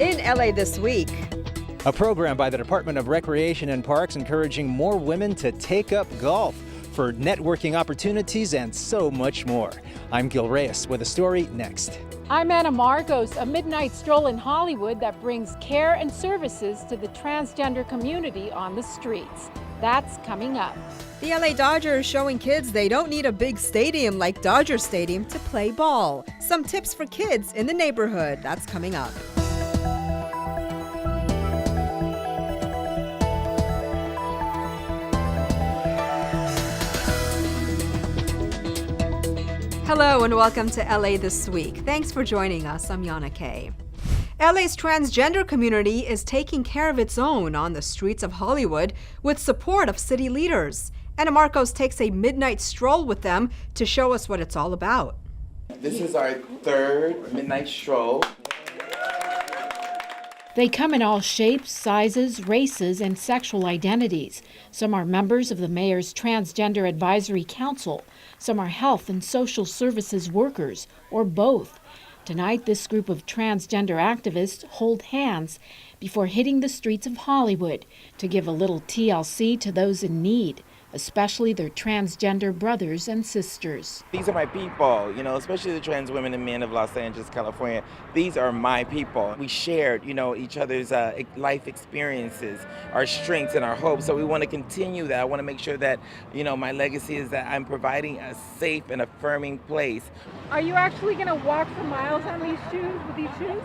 In LA this week. A program by the Department of Recreation and Parks encouraging more women to take up golf for networking opportunities and so much more. I'm Gil Reyes with a story next. I'm Anna Marcos. A midnight stroll in Hollywood that brings care and services to the transgender community on the streets. That's coming up. The LA Dodgers showing kids they don't need a big stadium like Dodger Stadium to play ball. Some tips for kids in the neighborhood. That's coming up. Hello and welcome to LA This Week. Thanks for joining us. I'm Yana Kay. LA's transgender community is taking care of its own on the streets of Hollywood with support of city leaders. Anna Marcos takes a midnight stroll with them to show us what it's all about. This is our third midnight stroll. They come in all shapes, sizes, races, and sexual identities. Some are members of the mayor's Transgender Advisory Council. Some are health and social services workers, or both. Tonight, this group of transgender activists hold hands before hitting the streets of Hollywood to give a little TLC to those in need, especially their transgender brothers and sisters. These are my people, especially the trans women and men of Los Angeles, California. These are my people. We shared, each other's life experiences, our strengths and our hopes. So we want to continue that. I want to make sure that, my legacy is that I'm providing a safe and affirming place. Are you actually going to walk for miles on these shoes, with these shoes?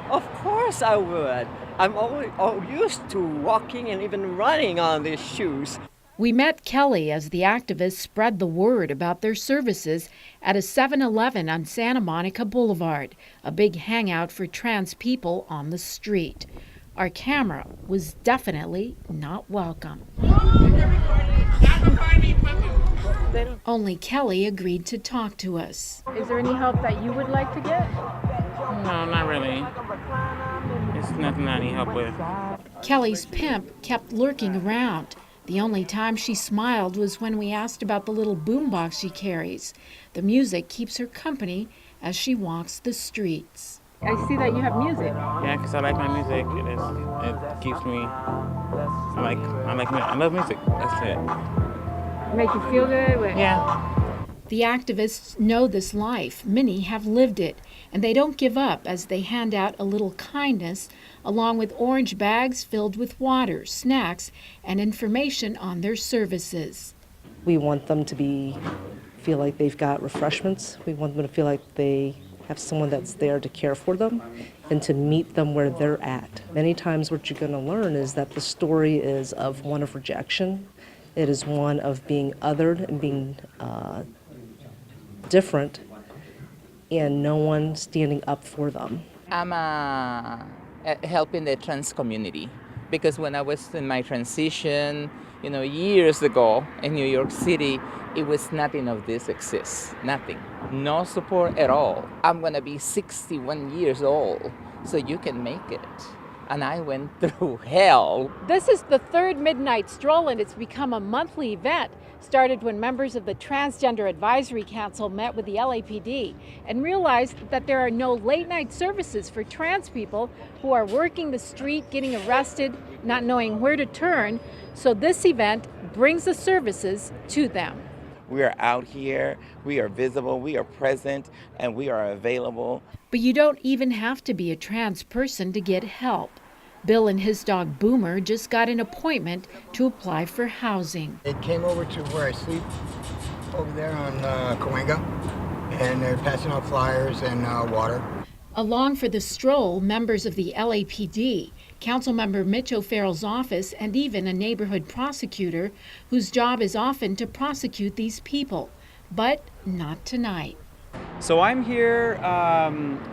Of course I would. I'm all used to walking and even running on these shoes. We met Kelly as the activists spread the word about their services at a 7-Eleven on Santa Monica Boulevard, a big hangout for trans people on the street. Our camera was definitely not welcome. Only Kelly agreed to talk to us. Is there any help that you would like to get? No, not really. It's nothing I need help with. Kelly's pimp kept lurking around. The only time she smiled was when we asked about the little boombox she carries. The music keeps her company as she walks the streets. I see that you have music. Yeah, because I like my music. It keeps me. I love music. That's it. Make you feel good? Yeah. The activists know this life. Many have lived it, and they don't give up as they hand out a little kindness along with orange bags filled with water, snacks, and information on their services. We want them to feel like they've got refreshments. We want them to feel like they have someone that's there to care for them and to meet them where they're at. Many times what you're going to learn is that the story is of one of rejection. It is one of being othered and being different and no one standing up for them. I'm helping the trans community because when I was in my transition, years ago in New York City, it was nothing of this exists, nothing, no support at all. I'm gonna be 61 years old, so you can make it. And I went through hell. This is the third midnight stroll, and it's become a monthly event. Started when members of the Transgender Advisory Council met with the LAPD and realized that there are no late night services for trans people who are working the street, getting arrested, not knowing where to turn. So this event brings the services to them. We are out here, we are visible, we are present, and we are available. But you don't even have to be a trans person to get help. Bill and his dog Boomer just got an appointment to apply for housing. They came over to where I sleep, over there on Cahuenga, and they're passing out flyers and water. Along for the stroll, members of the LAPD, Councilmember Mitch O'Farrell's office, and even a neighborhood prosecutor whose job is often to prosecute these people. But not tonight. So I'm here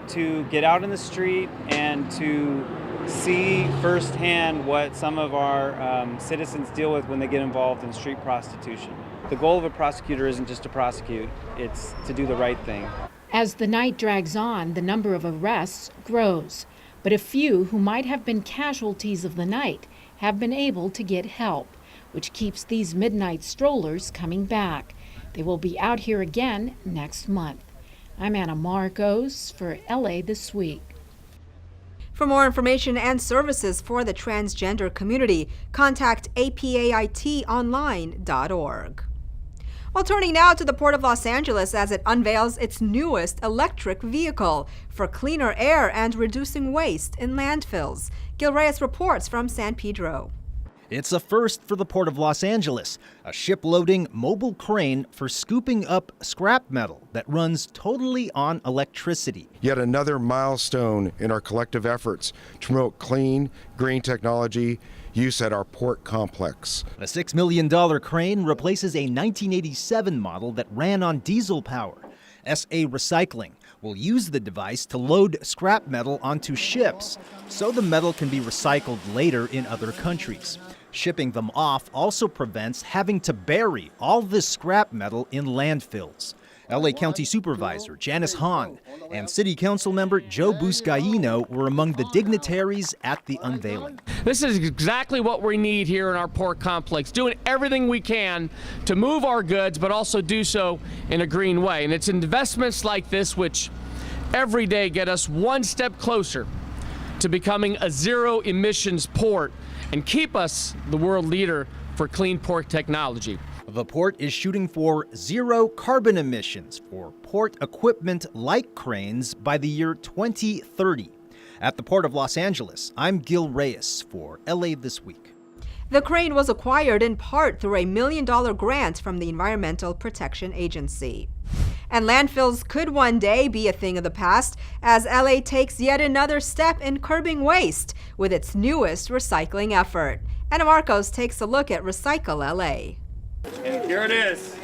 to get out in the street and to see firsthand what some of our citizens deal with when they get involved in street prostitution. The goal of a prosecutor isn't just to prosecute, it's to do the right thing. As the night drags on, the number of arrests grows, but a few who might have been casualties of the night have been able to get help, which keeps these midnight strollers coming back. They will be out here again next month. I'm Anna Marcos for LA This Week. For more information and services for the transgender community, contact apaitonline.org. Well, turning now to the Port of Los Angeles as it unveils its newest electric vehicle for cleaner air and reducing waste in landfills. Gil Reyes reports from San Pedro. It's a first for the Port of Los Angeles, a ship-loading mobile crane for scooping up scrap metal that runs totally on electricity. Yet another milestone in our collective efforts to promote clean, green technology use at our port complex. The $6 million crane replaces a 1987 model that ran on diesel power. SA Recycling will use the device to load scrap metal onto ships, so the metal can be recycled later in other countries. Shipping them off also prevents having to bury all this scrap metal in landfills. LA County Supervisor Janice Hahn and City Council member Joe Buscaino were among the dignitaries at the unveiling. This is exactly what we need here in our port complex, doing everything we can to move our goods, but also do so in a green way. And it's investments like this which every day get us one step closer to becoming a zero emissions port and keep us the world leader for clean port technology. The port is shooting for zero carbon emissions for port equipment like cranes by the year 2030. At the Port of Los Angeles, I'm Gil Reyes for LA This Week. The crane was acquired in part through a $1 million grant from the Environmental Protection Agency. And landfills could one day be a thing of the past as LA takes yet another step in curbing waste with its newest recycling effort. Anna Marcos takes a look at recycLA. And here it is.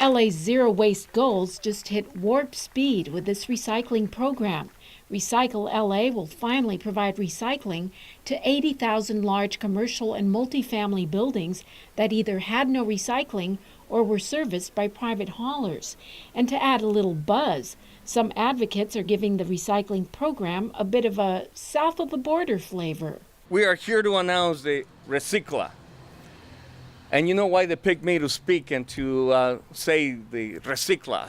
LA's zero waste goals just hit warp speed with this recycling program. recycLA will finally provide recycling to 80,000 large commercial and multifamily buildings that either had no recycling or were serviced by private haulers. And to add a little buzz, some advocates are giving the recycling program a bit of a south of the border flavor. We are here to announce the recycLA. And you know why they picked me to speak and to say the recycLA?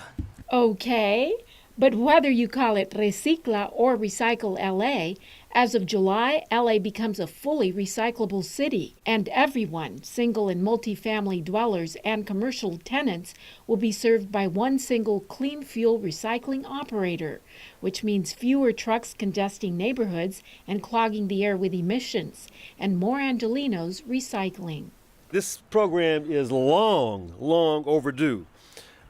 Okay, but whether you call it recycLA or recycLA, as of July, LA becomes a fully recyclable city, and everyone, single and multifamily dwellers and commercial tenants, will be served by one single clean fuel recycling operator, which means fewer trucks congesting neighborhoods and clogging the air with emissions, and more Angelinos recycling. This program is long overdue.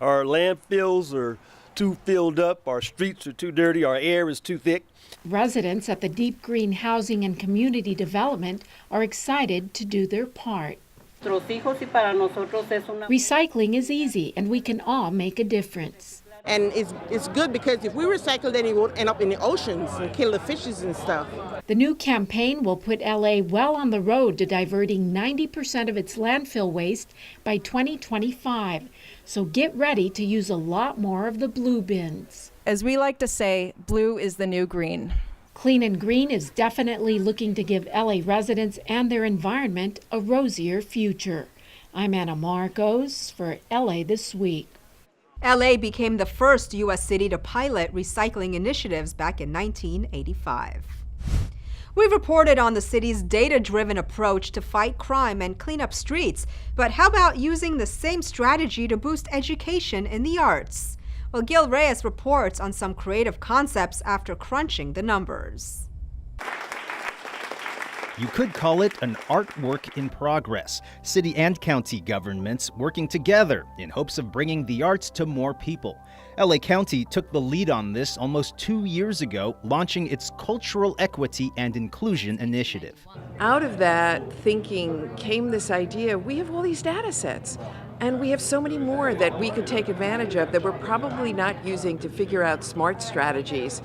Our landfills are too filled up, our streets are too dirty, our air is too thick. Residents at the Deep Green Housing and Community Development are excited to do their part. Recycling is easy, and we can all make a difference. And it's good because if we recycle, then it won't end up in the oceans and kill the fishes and stuff. The new campaign will put LA well on the road to diverting 90% of its landfill waste by 2025. So get ready to use a lot more of the blue bins. As we like to say, blue is the new green. Clean and Green is definitely looking to give LA residents and their environment a rosier future. I'm Anna Marcos for LA This Week. LA became the first U.S. city to pilot recycling initiatives back in 1985. We've reported on the city's data-driven approach to fight crime and clean up streets, but how about using the same strategy to boost education in the arts? Well, Gil Reyes reports on some creative concepts after crunching the numbers. You could call it an artwork in progress. City and county governments working together in hopes of bringing the arts to more people. LA County took the lead on this almost 2 years ago, launching its Cultural Equity and Inclusion Initiative. Out of that thinking came this idea, we have all these data sets, and we have so many more that we could take advantage of that we're probably not using to figure out smart strategies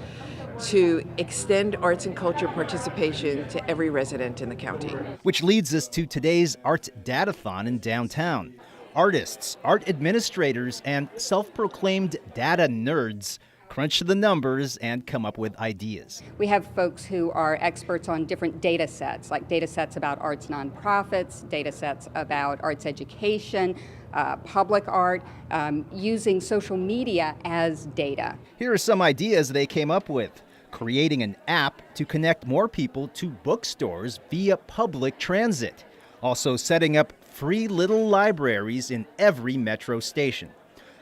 to extend arts and culture participation to every resident in the county. Which leads us to today's Art Datathon in downtown. Artists, art administrators, and self-proclaimed data nerds crunch the numbers and come up with ideas. We have folks who are experts on different data sets, like data sets about arts nonprofits, data sets about arts education, public art, using social media as data. Here are some ideas they came up with. creating an app to connect more people to bookstores via public transit, also setting up free little libraries in every metro station.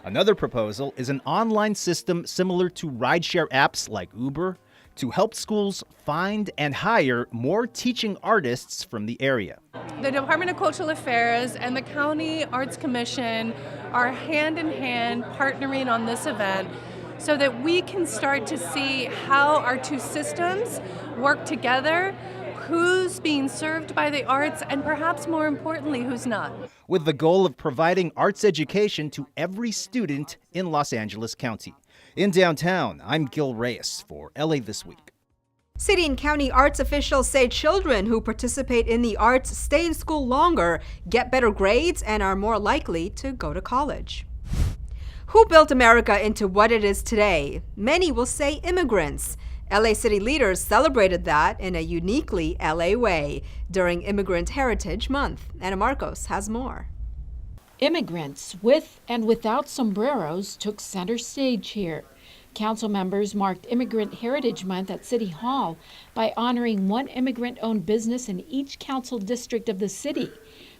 Another proposal is an online system similar to rideshare apps like Uber to help schools find and hire more teaching artists from the area. The Department of Cultural Affairs and the County Arts Commission are hand in hand partnering on this event so that we can start to see how our two systems work together, who's being served by the arts, and perhaps more importantly, who's not. With the goal of providing arts education to every student in Los Angeles County. In downtown, I'm Gil Reyes for LA This Week. City and county arts officials say children who participate in the arts stay in school longer, get better grades, and are more likely to go to college. Who built America into what it is today? Many will say immigrants. LA city leaders celebrated that in a uniquely LA way during Immigrant Heritage Month. Anna Marcos has more. Immigrants with and without sombreros took center stage here. Council members marked Immigrant Heritage Month at City Hall by honoring one immigrant-owned business in each council district of the city.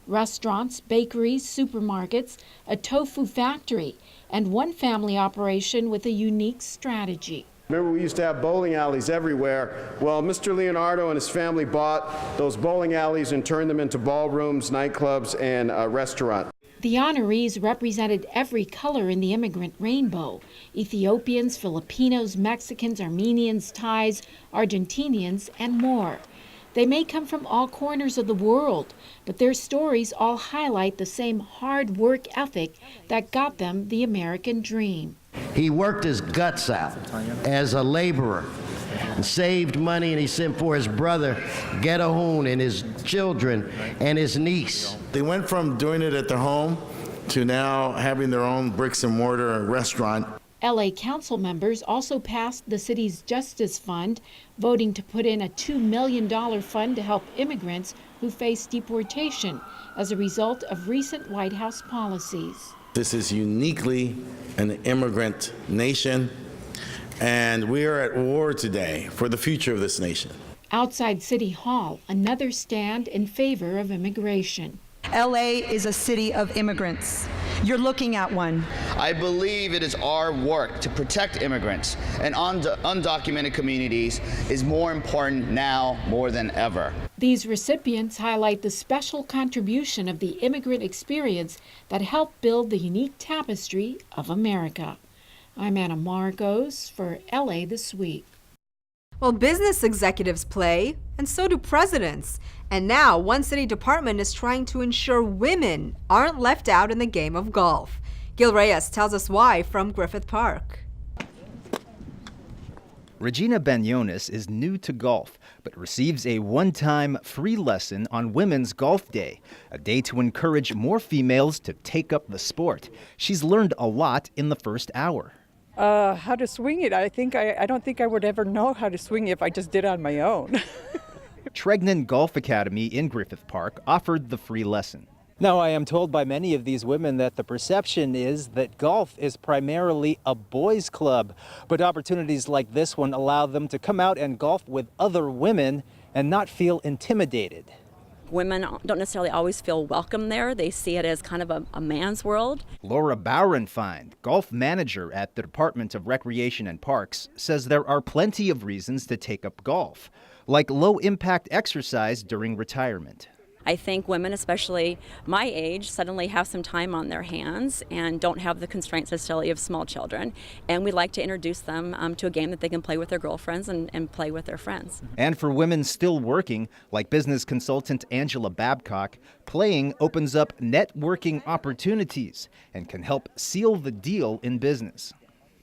Restaurants, bakeries, supermarkets, a tofu factory, and one family operation with a unique strategy. Remember, we used to have bowling alleys everywhere. Well, Mr. Leonardo and his family bought those bowling alleys and turned them into ballrooms, nightclubs, and a restaurant. The honorees represented every color in the immigrant rainbow: Ethiopians, Filipinos, Mexicans, Armenians, Thais, Argentinians, and more. They may come from all corners of the world, but their stories all highlight the same hard work ethic that got them the American dream. He worked his guts out as a laborer and saved money, and he sent for his brother Gedahun and his children and his niece. They went from doing it at their home to now having their own bricks and mortar restaurant. LA council members also passed the city's Justice Fund, voting to put in a $2 million fund to help immigrants who face deportation as a result of recent White House policies. This is uniquely an immigrant nation, and we are at war today for the future of this nation. Outside City Hall, another stand in favor of immigration. LA is a city of immigrants. You're looking at one. I believe it is our work to protect immigrants and undocumented communities is more important now more than ever. These recipients highlight the special contribution of the immigrant experience that helped build the unique tapestry of America. I'm Anna Marcos for LA This Week. Well, business executives play, and so do presidents. And now, one city department is trying to ensure women aren't left out in the game of golf. Gil Reyes tells us why from Griffith Park. Regina Banyonis is new to golf, but receives a one-time free lesson on Women's Golf Day, a day to encourage more females to take up the sport. She's learned a lot in the first hour. How to swing it. I don't think I would ever know how to swing it if I just did it on my own. Tregnan Golf Academy in Griffith Park offered the free lesson. Now, I am told by many of these women that the perception is that golf is primarily a boys' club, but opportunities like this one allow them to come out and golf with other women and not feel intimidated. Women don't necessarily always feel welcome there. They see it as kind of a man's world. Laura Bauernfeind, golf manager at the Department of Recreation and Parks, says there are plenty of reasons to take up golf, like low-impact exercise during retirement. I think women, especially my age, suddenly have some time on their hands and don't have the constraints necessarily of small children. And we like to introduce them to a game that they can play with their girlfriends and play with their friends. And for women still working, like business consultant Angela Babcock, playing opens up networking opportunities and can help seal the deal in business.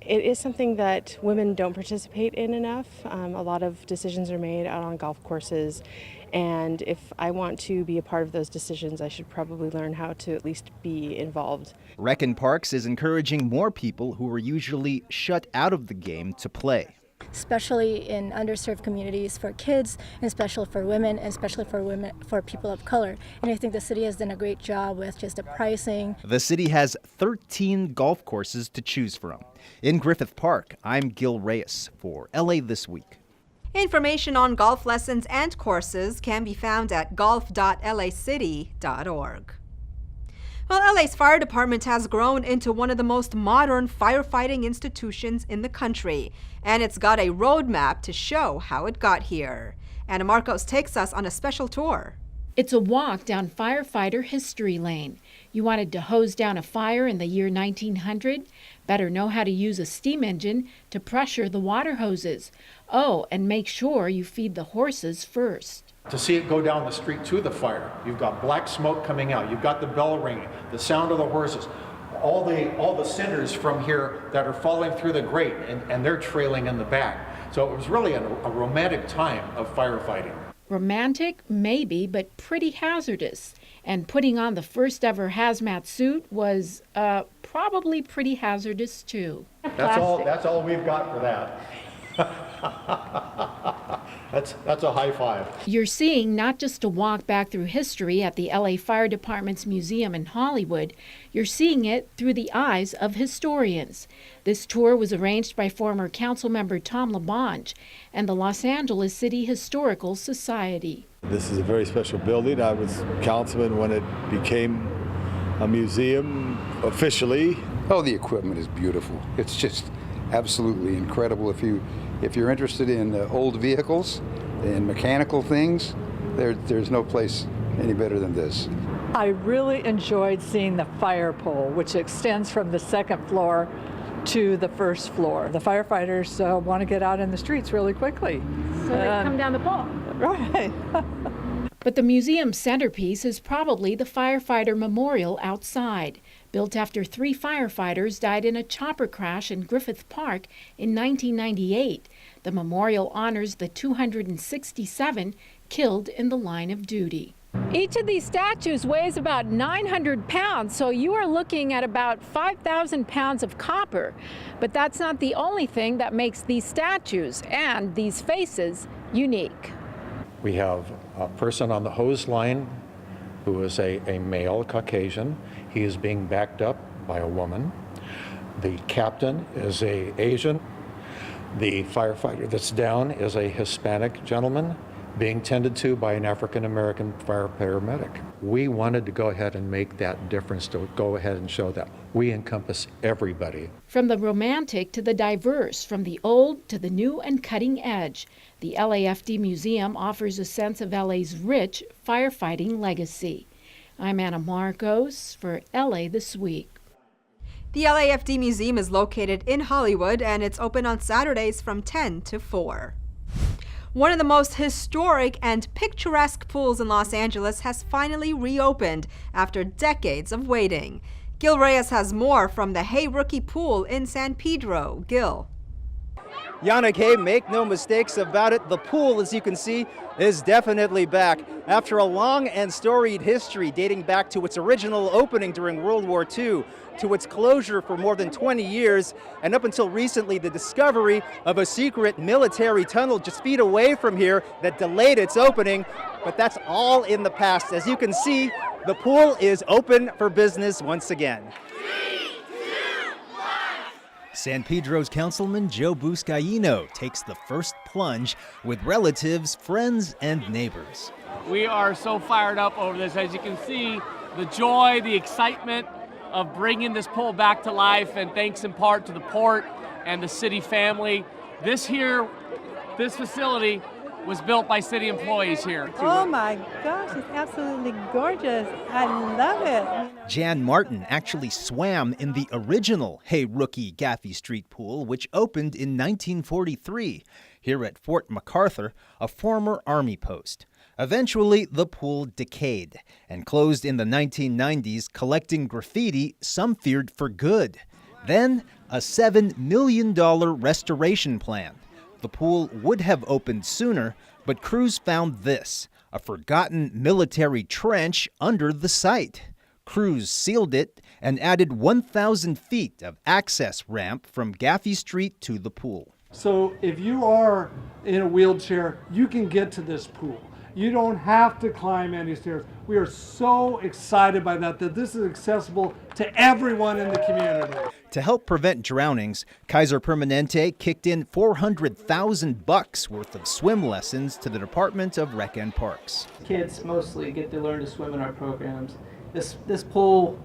It is something that women don't participate in enough. A lot of decisions are made out on golf courses, and if I want to be a part of those decisions, I should probably learn how to at least be involved. Rec and Parks is encouraging more people who are usually shut out of the game to play. Especially in underserved communities for kids, and especially for women, and especially for people of color. And I think the city has done a great job with just the pricing. The city has 13 golf courses to choose from. In Griffith Park, I'm Gil Reyes for LA This Week. Information on golf lessons and courses can be found at golf.lacity.org. Well, LA's fire department has grown into one of the most modern firefighting institutions in the country, and it's got a roadmap to show how it got here. Anna Marcos takes us on a special tour. It's a walk down firefighter history lane. You wanted to hose down a fire in the year 1900? Better know how to use a steam engine to pressure the water hoses. Oh, and make sure you feed the horses first. To see it go down the street to the fire, you've got black smoke coming out, you've got the bell ringing, the sound of the horses, all the cinders from here that are falling through the grate, and they're trailing in the back. So it was really a romantic time of firefighting. Romantic, maybe, but pretty hazardous. And putting on the first ever hazmat suit was probably pretty hazardous too. That's all we've got for that. That's a high five. You're seeing not just a walk back through history at the LA Fire Department's museum in Hollywood, you're seeing it through the eyes of historians. This tour was arranged by former council member Tom LaBonge and the Los Angeles City Historical Society. This is a very special building. I was councilman when it became a museum officially. Oh, the equipment is beautiful. It's just absolutely incredible. If you're interested in old vehicles and mechanical things, there's no place any better than this. I really enjoyed seeing the fire pole, which extends from the second floor to the first floor. The firefighters want to get out in the streets really quickly. So they come down the pole. Right. But the museum's centerpiece is probably the firefighter memorial outside. Built after 3 firefighters died in a chopper crash in Griffith Park in 1998. The memorial honors the 267 killed in the line of duty. Each of these statues weighs about 900 pounds, so you are looking at about 5,000 pounds of copper. But that's not the only thing that makes these statues and these faces unique. We have a person on the hose line who is a male Caucasian. He is being backed up by a woman. The captain is an Asian. The firefighter that's down is a Hispanic gentleman being tended to by an African-American fire paramedic. We wanted to go ahead and make that difference, to go ahead and show that we encompass everybody. From the romantic to the diverse, from the old to the new and cutting edge, the LAFD Museum offers a sense of LA's rich firefighting legacy. I'm Anna Marcos for LA This Week. The LAFD Museum is located in Hollywood, and it's open on Saturdays from 10 to 4. One of the most historic and picturesque pools in Los Angeles has finally reopened after decades of waiting. Gil Reyes has more from the Hey Rookie Pool in San Pedro. Gil. Yannick, hey, make no mistakes about it. The pool, as you can see, is definitely back. After a long and storied history dating back to its original opening during World War II, to its closure for more than 20 years, and up until recently the discovery of a secret military tunnel just feet away from here that delayed its opening. But that's all in the past. As you can see, the pool is open for business once again. San Pedro's Councilman Joe Buscaino takes the first plunge with relatives, friends, and neighbors. We are so fired up over this. As you can see, the joy, the excitement of bringing this pool back to life, and thanks in part to the port and the city family. This facility was built by city employees here. Oh my gosh, it's absolutely gorgeous. I love it. Jan Martin actually swam in the original Hey Rookie Gaffey Street pool, which opened in 1943 here at Fort MacArthur, a former Army post. Eventually, the pool decayed and closed in the 1990s, collecting graffiti some feared for good. Then, a $7 million restoration plan. The pool would have opened sooner, but crews found this, a forgotten military trench under the site. Crews sealed it and added 1,000 feet of access ramp from Gaffey Street to the pool. So if you are in a wheelchair, you can get to this pool. You don't have to climb any stairs. We are so excited by that this is accessible to everyone in the community. To help prevent drownings, Kaiser Permanente kicked in $400,000 worth of swim lessons to the Department of Rec and Parks. Kids mostly get to learn to swim in our programs. This pool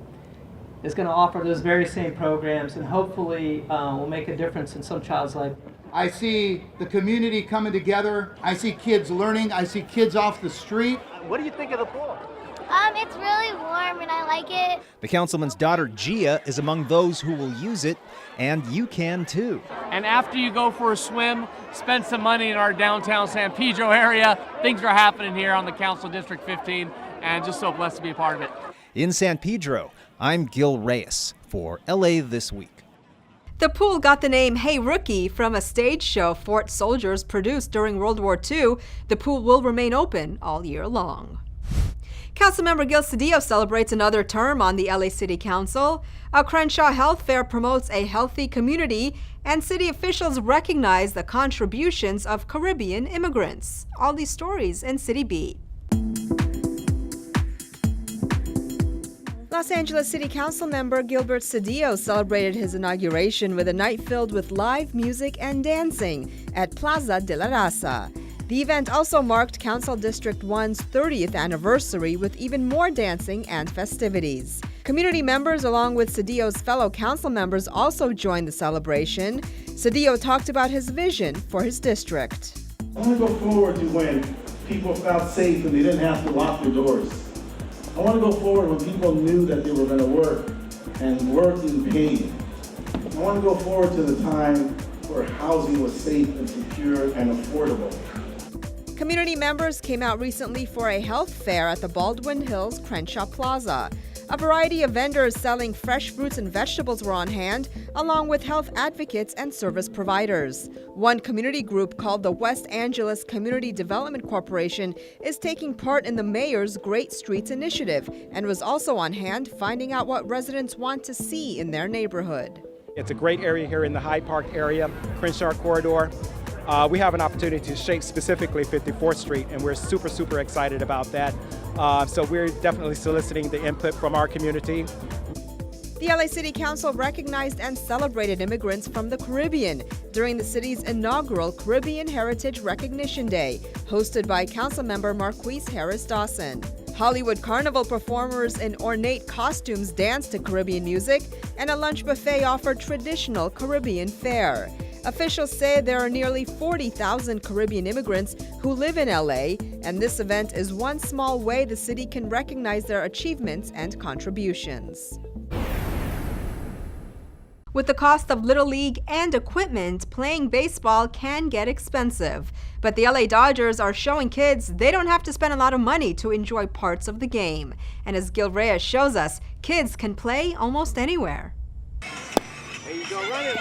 is going to offer those very same programs and hopefully will make a difference in some child's life. I see the community coming together. I see kids learning. I see kids off the street. What do you think of the pool? It's really warm and I like it. The councilman's daughter, Gia, is among those who will use it, and you can too. And after you go for a swim, spend some money in our downtown San Pedro area. Things are happening here on the Council District 15, and just so blessed to be a part of it. In San Pedro, I'm Gil Reyes for LA This Week. The pool got the name Hey Rookie from a stage show Fort Soldiers produced during World War II. The pool will remain open all year long. Councilmember Gil Cedillo celebrates another term on the LA City Council. A Crenshaw Health Fair promotes a healthy community, and city officials recognize the contributions of Caribbean immigrants. All these stories in Citybeat. Los Angeles City Council member Gilbert Cedillo celebrated his inauguration with a night filled with live music and dancing at Plaza de la Raza. The event also marked Council District 1's 30th anniversary with even more dancing and festivities. Community members, along with Cedillo's fellow council members, also joined the celebration. Cedillo talked about his vision for his district. I want to go forward to when people felt safe and they didn't have to lock their doors. I want to go forward when people knew that they were going to work and worked in pain. I want to go forward to the time where housing was safe and secure and affordable. Community members came out recently for a health fair at the Baldwin Hills Crenshaw Plaza. A variety of vendors selling fresh fruits and vegetables were on hand, along with health advocates and service providers. One community group called the West Angeles Community Development Corporation is taking part in the mayor's Great Streets initiative and was also on hand finding out what residents want to see in their neighborhood. It's a great area here in the Hyde Park area, Crenshaw corridor. We have an opportunity to shape specifically 54th Street, and we're super excited about that. So we're definitely soliciting the input from our community. The LA City Council recognized and celebrated immigrants from the Caribbean during the city's inaugural Caribbean Heritage Recognition Day, hosted by Councilmember Marquise Harris Dawson. Hollywood Carnival performers in ornate costumes danced to Caribbean music, and a lunch buffet offered traditional Caribbean fare. Officials say there are nearly 40,000 Caribbean immigrants who live in LA, and this event is one small way the city can recognize their achievements and contributions. With the cost of Little League and equipment, playing baseball can get expensive. But the LA Dodgers are showing kids they don't have to spend a lot of money to enjoy parts of the game. And as Gil Reyes shows us, kids can play almost anywhere. There you go, run it.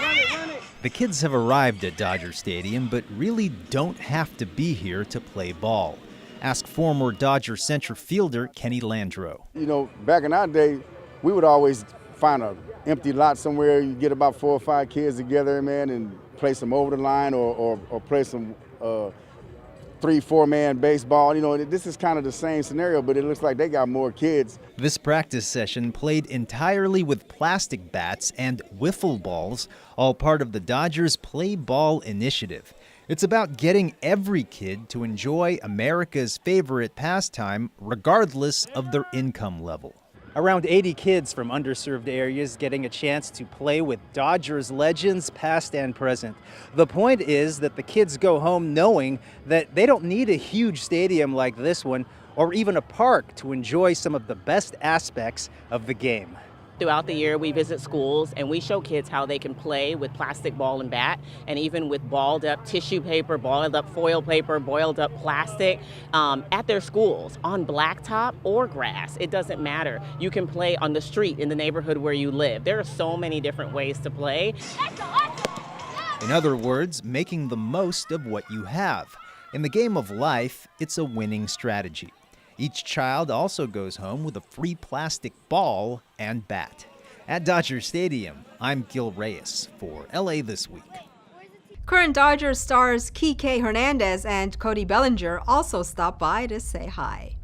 The kids have arrived at Dodger Stadium, but really don't have to be here to play ball. Ask former Dodger center fielder Kenny Landreau. You know, back in our day, we would always find an empty lot somewhere. You get about 4 or 5 kids together, man, and play some over the line or play some 3-4 man baseball. You know, this is kind of the same scenario, but it looks like they got more kids. This practice session played entirely with plastic bats and wiffle balls, all part of the Dodgers Play Ball initiative. It's about getting every kid to enjoy America's favorite pastime, regardless of their income level. Around 80 kids from underserved areas getting a chance to play with Dodgers legends past and present. The point is that the kids go home knowing that they don't need a huge stadium like this one or even a park to enjoy some of the best aspects of the game. Throughout the year, we visit schools and we show kids how they can play with plastic ball and bat, and even with balled up tissue paper, balled up foil paper, boiled up plastic at their schools, on blacktop or grass. It doesn't matter. You can play on the street in the neighborhood where you live. There are so many different ways to play. In other words, making the most of what you have. In the game of life, it's a winning strategy. Each child also goes home with a free plastic ball and bat. At Dodger Stadium, I'm Gil Reyes for LA This Week. Current Dodgers stars Kike Hernandez and Cody Bellinger also stopped by to say hi.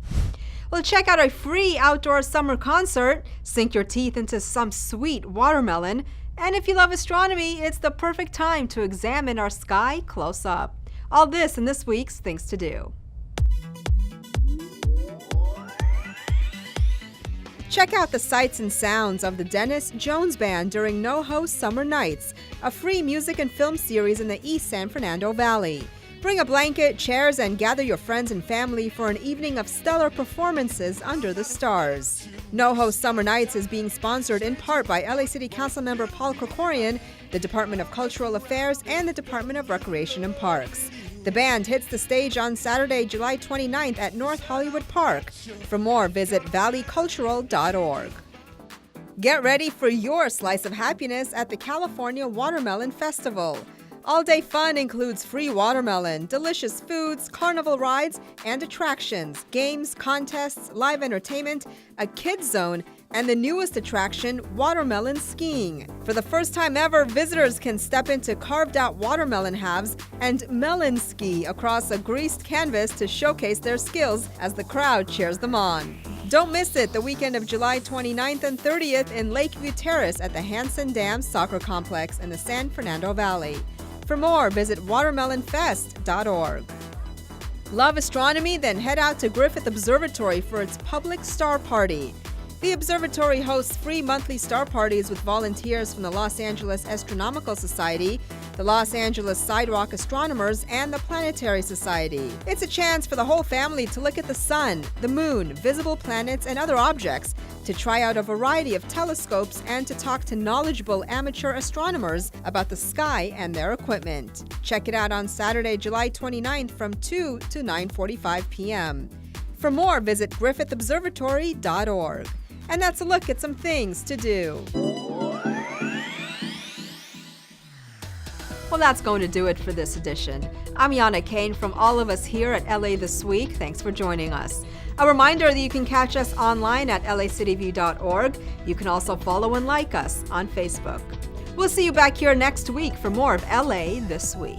Well, check out a free outdoor summer concert, sink your teeth into some sweet watermelon, and if you love astronomy, it's the perfect time to examine our sky close up. All this in this week's Things to Do. Check out the sights and sounds of the Dennis Jones Band during NoHo Summer Nights, a free music and film series in the East San Fernando Valley. Bring a blanket, chairs, and gather your friends and family for an evening of stellar performances under the stars. NoHo Summer Nights is being sponsored in part by LA City Council member Paul Krikorian, the Department of Cultural Affairs, and the Department of Recreation and Parks. The band hits the stage on Saturday, July 29th at North Hollywood Park. For more, visit valleycultural.org. Get ready for your slice of happiness at the California Watermelon Festival. All-day fun includes free watermelon, delicious foods, carnival rides, and attractions, games, contests, live entertainment, a kids zone, and the newest attraction, watermelon skiing. For the first time ever, visitors can step into carved-out watermelon halves and melon ski across a greased canvas to showcase their skills as the crowd cheers them on. Don't miss it the weekend of July 29th and 30th in Lakeview Terrace at the Hanson Dam Soccer Complex in the San Fernando Valley. For more, visit watermelonfest.org. Love astronomy? Then head out to Griffith Observatory for its public star party. The observatory hosts free monthly star parties with volunteers from the Los Angeles Astronomical Society, the Los Angeles Sidewalk Astronomers, and the Planetary Society. It's a chance for the whole family to look at the sun, the moon, visible planets, and other objects, to try out a variety of telescopes, and to talk to knowledgeable amateur astronomers about the sky and their equipment. Check it out on Saturday, July 29th from 2 to 9:45 p.m. For more, visit griffithobservatory.org. And that's a look at some things to do. Well, that's going to do it for this edition. I'm Yana Kane from all of us here at LA This Week. Thanks for joining us. A reminder that you can catch us online at lacitywiew.org. You can also follow and like us on Facebook. We'll see you back here next week for more of LA This Week.